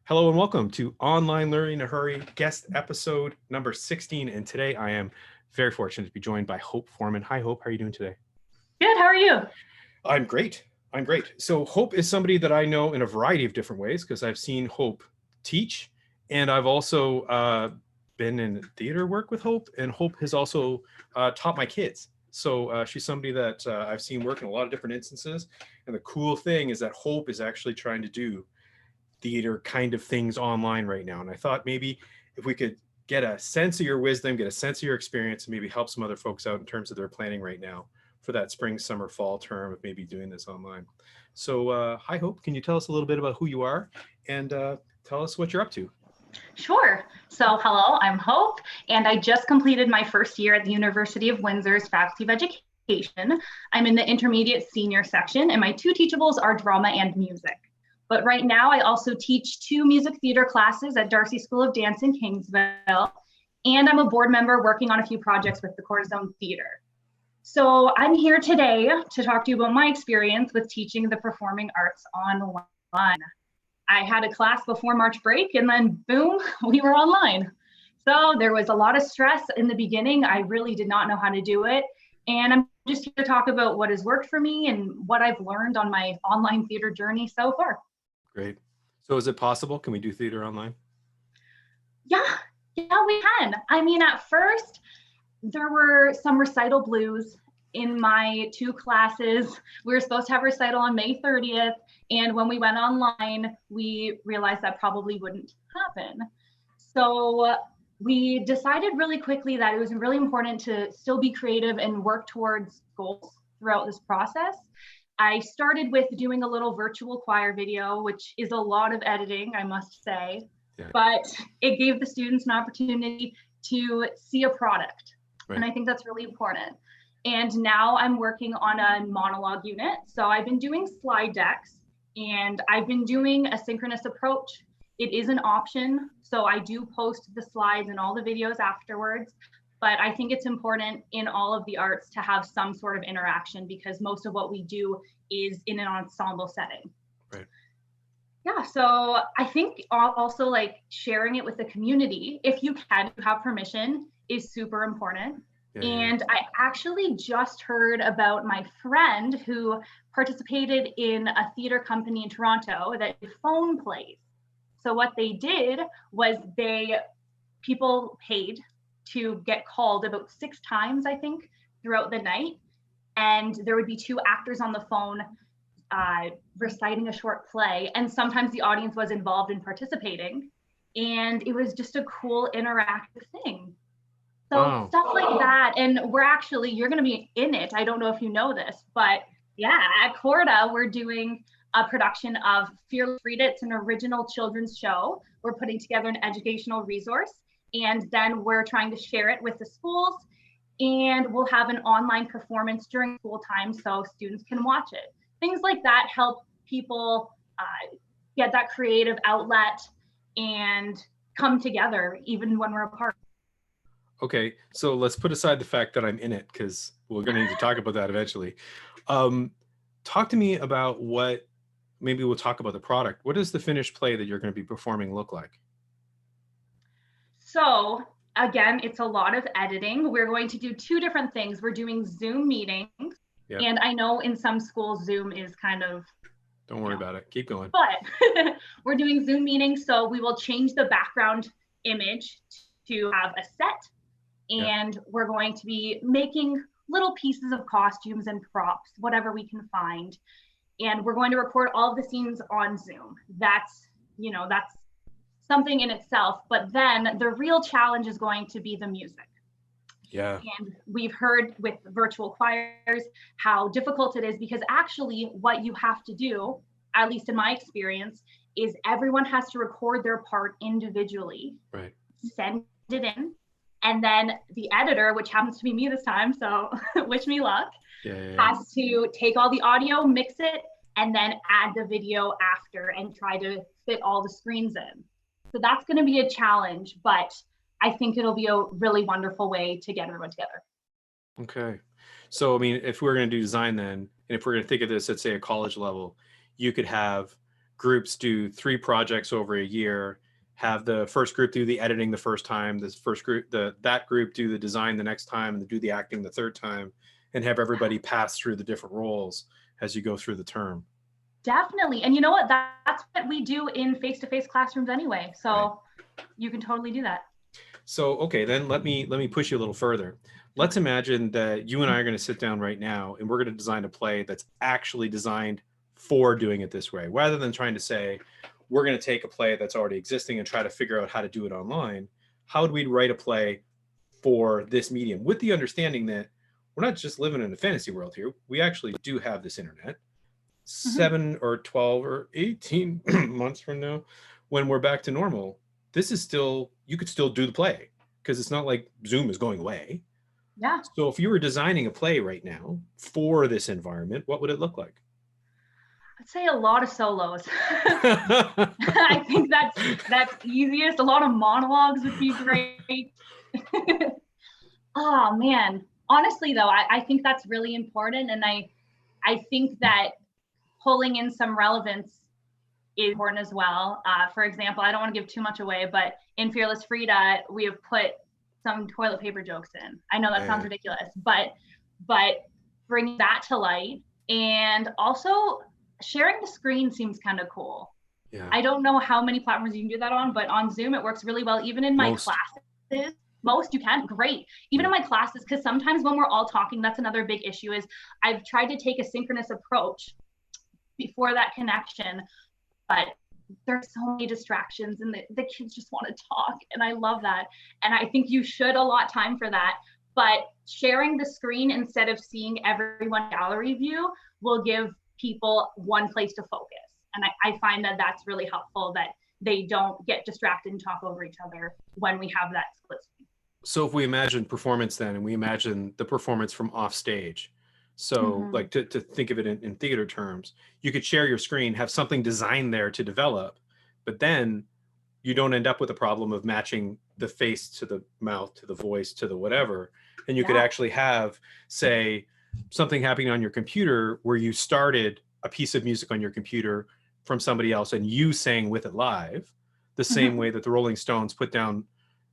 Hello and welcome to Online Learning in a Hurry, guest episode number 16. And today I am very fortunate to be joined by Hope Forman. Hi, Hope. How are you doing today? Good. How are you? I'm great. I'm great. So Hope is somebody that I know in a variety of different ways because I've seen Hope teach, and I've also been in theater work with Hope, and Hope has also taught my kids. So she's somebody that I've seen work in a lot of different instances. And the cool thing is that Hope is actually trying to do theater kind of things online right now. And I thought maybe if we could get a sense of your wisdom, get a sense of your experience, and maybe help some other folks out in terms of their planning right now for that spring, summer, fall term of maybe doing this online. So hi, Hope. Can you tell us a little bit about who you are and tell us what you're up to? Sure. So hello, I'm Hope, and I just completed my first year at the University of Windsor's Faculty of Education. I'm in the intermediate senior section, and my two teachables are drama and music. But right now, I also teach two music theater classes at Darcy School of Dance in Kingsville, and I'm a board member working on a few projects with the Cortisone Theater. So I'm here today to talk to you about my experience with teaching the performing arts online. I had a class before March break, and then boom, we were online. So there was a lot of stress in the beginning. I really did not know how to do it. And I'm just here to talk about what has worked for me and what I've learned on my online theater journey so far. Great. So is it possible? Can we do theater online? Yeah, we can. I mean, at first, there were some recital blues in my two classes. We were supposed to have recital on May 30th. And when we went online, we realized that probably wouldn't happen. So we decided really quickly that it was really important to still be creative and work towards goals throughout this process. I started with doing a little virtual choir video, which is a lot of editing, I must say, but it gave the students an opportunity to see a product. Right. And I think that's really important. And now I'm working on a monologue unit. So I've been doing slide decks, and I've been doing a synchronous approach. It is an option. So I do post the slides and all the videos afterwards. But I think it's important in all of the arts to have some sort of interaction because most of what we do is in an ensemble setting. Right. Yeah, so I think also like sharing it with the community, if you can, you have permission, is super important. And I actually just heard about my friend who participated in a theater company in Toronto that did phone plays. So what they did was people paid to get called about 6 times, I think, throughout the night. And there would be 2 actors on the phone reciting a short play. And sometimes the audience was involved in participating. And it was just a cool interactive thing. So stuff like that. And you're going to be in it. I don't know if you know this, but yeah, at Corda, we're doing a production of Fearless Frida. It's an original children's show. We're putting together an educational resource. And then we're trying to share it with the schools, and we'll have an online performance during school time so students can watch it. Things like that help people get that creative outlet and come together even when we're apart. Okay, so let's put aside the fact that I'm in it because we're going to need to talk about that eventually. Talk to me about maybe we'll talk about the product. What does the finished play that you're going to be performing look like? So again, it's a lot of editing. We're going to do 2 different things. We're doing Zoom meetings. Yep. And I know in some schools, Zoom is kind of... Don't worry about it. Keep going. But we're doing Zoom meetings. So we will change the background image to have a set. And we're going to be making little pieces of costumes and props, whatever we can find. And we're going to record all of the scenes on Zoom. That's something in itself, but then the real challenge is going to be the music. Yeah. And we've heard with virtual choirs how difficult it is because actually what you have to do, at least in my experience, is everyone has to record their part individually, right? Send it in, and then the editor, which happens to be me this time, so wish me luck, has to take all the audio, mix it, and then add the video after and try to fit all the screens in. So that's going to be a challenge, but I think it'll be a really wonderful way to get everyone together. Okay. So, I mean, if we're going to do design then, and if we're going to think of this at, say, a college level, you could have groups do 3 projects over a year, have the first group do the editing the first time, this first group, that group do the design the next time, and do the acting the third time, and have everybody pass through the different roles as you go through the term. Definitely. And you know what? That's what we do in face-to-face classrooms anyway. So right. You can totally do that. So, okay, then let me push you a little further. Let's imagine that you and I are going to sit down right now and we're going to design a play that's actually designed for doing it this way, rather than trying to say, we're going to take a play that's already existing and try to figure out how to do it online. How would we write a play for this medium, with the understanding that we're not just living in a fantasy world here. We actually do have this internet. 7 or 12 or 18 months from now, when we're back to normal, this is still, you could still do the play, because it's not like Zoom is going away. Yeah. So if you were designing a play right now for this environment, what would it look like? I'd say a lot of solos. I think that's easiest. A lot of monologues would be great. Oh man. Honestly though, I think that's really important. And I think that pulling in some relevance is important as well. For example, I don't want to give too much away, but in Fearless Frida, we have put some toilet paper jokes in. I know that sounds ridiculous, but bring that to light. And also sharing the screen seems kind of cool. Yeah. I don't know how many platforms you can do that on, but on Zoom, it works really well. Even in my classes, most you can, great. Even in my classes, because sometimes when we're all talking, that's another big issue, is I've tried to take a synchronous approach before that connection, but there's so many distractions and the kids just want to talk, and I love that. And I think you should allot time for that, but sharing the screen instead of seeing everyone gallery view will give people one place to focus. And I find that that's really helpful, that they don't get distracted and talk over each other when we have that split screen. So if we imagine performance then, and we imagine the performance from off stage, so like to think of it in theater terms, you could share your screen, have something designed there to develop, but then you don't end up with a problem of matching the face to the mouth, to the voice, to the whatever. And you could actually have, say, something happening on your computer where you started a piece of music on your computer from somebody else and you sang with it live, the same way that the Rolling Stones put down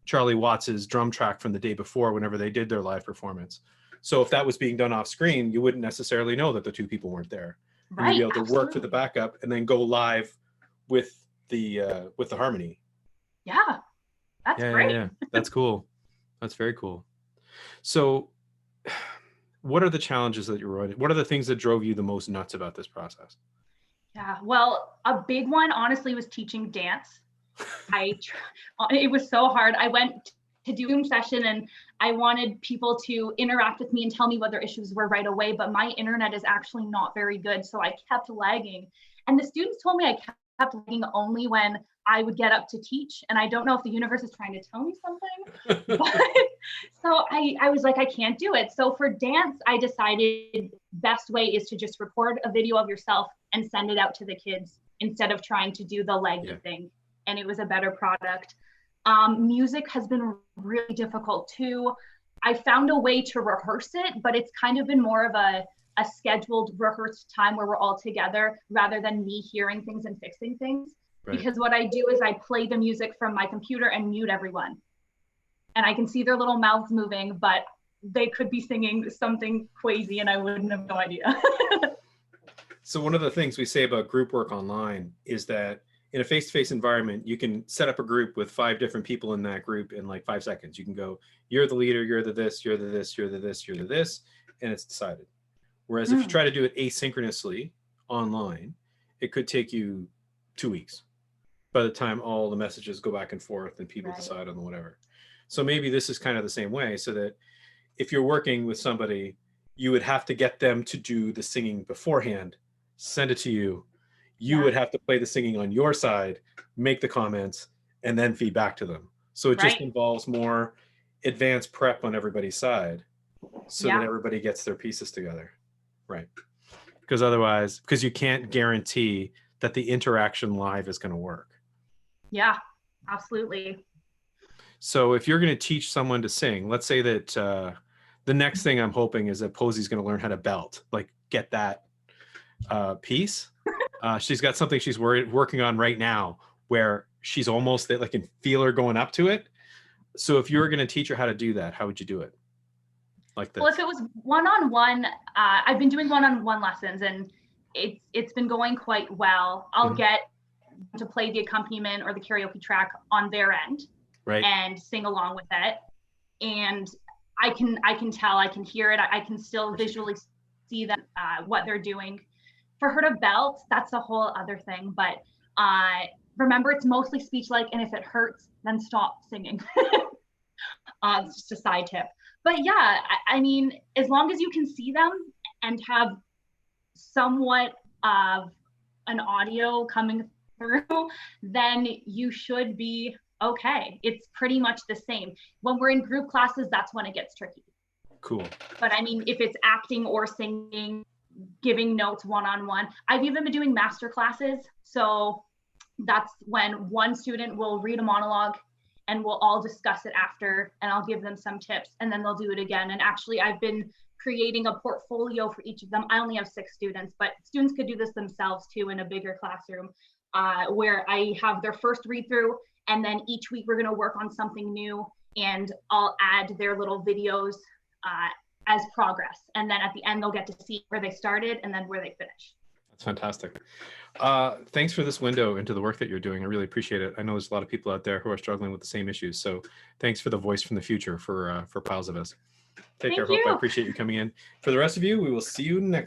Charlie Watts's drum track from the day before whenever they did their live performance. So if that was being done off screen, you wouldn't necessarily know that the two people weren't there. Right, and you'd be able to work for the backup and then go live with the harmony. Yeah, that's great. Yeah, that's cool. That's very cool. So what are the challenges that you're running? What are the things that drove you the most nuts about this process? Yeah, well, a big one, honestly, was teaching dance. It was so hard. I went to do a Zoom session and I wanted people to interact with me and tell me what their issues were right away, but my internet is actually not very good. So I kept lagging. And the students told me I kept lagging only when I would get up to teach. And I don't know if the universe is trying to tell me something, but so I was like, I can't do it. So for dance, I decided best way is to just record a video of yourself and send it out to the kids instead of trying to do the laggy thing. And it was a better product. Music has been really difficult too. I found a way to rehearse it, but it's kind of been more of a scheduled rehearsed time where we're all together rather than me hearing things and fixing things. Right. Because what I do is I play the music from my computer and mute everyone. And I can see their little mouths moving, but they could be singing something crazy and I wouldn't have no idea. So one of the things we say about group work online is that in a face-to-face environment, you can set up a group with 5 different people in that group in like 5 seconds. You can go, you're the leader, you're the this, you're the this, you're the this, you're the this, and it's decided. Whereas if you try to do it asynchronously online, it could take you 2 weeks by the time all the messages go back and forth and people decide on whatever. So maybe this is kind of the same way, so that if you're working with somebody, you would have to get them to do the singing beforehand, send it to you. You would have to play the singing on your side, make the comments, and then feed back to them. So it just involves more advanced prep on everybody's side so that everybody gets their pieces together. Right. Because otherwise, because you can't guarantee that the interaction live is going to work. Yeah, absolutely. So if you're going to teach someone to sing, let's say that the next thing I'm hoping is that Posey's going to learn how to belt, like get that piece. She's got something she's working on right now where she's almost, like, can feel her going up to it. So if you were going to teach her how to do that, how would you do it? Like this? Well, if it was one-on-one, I've been doing one-on-one lessons, and it's been going quite well. I'll get to play the accompaniment or the karaoke track on their end, right, and sing along with it. And I can tell, I can hear it, I can still visually see them, what they're doing. For her to belt, that's a whole other thing. But remember, it's mostly speech-like, and if it hurts, then stop singing. It's just a side tip. But yeah, I mean, as long as you can see them and have somewhat of an audio coming through, then you should be okay. It's pretty much the same. When we're in group classes, that's when it gets tricky. Cool. But I mean, if it's acting or singing, giving notes one-on-one, I've even been doing master classes. So that's when one student will read a monologue and we'll all discuss it after, and I'll give them some tips, and then they'll do it again. And actually, I've been creating a portfolio for each of them. I only have 6 students, but students could do this themselves too in a bigger classroom, where I have their first read through, and then each week we're going to work on something new, and I'll add their little videos as progress. And then at the end, they'll get to see where they started and then where they finish. That's fantastic. Thanks for this window into the work that you're doing. I really appreciate it. I know there's a lot of people out there who are struggling with the same issues. So thanks for the voice from the future for piles of us. Take care, Hope. I appreciate you coming in. For the rest of you, we will see you next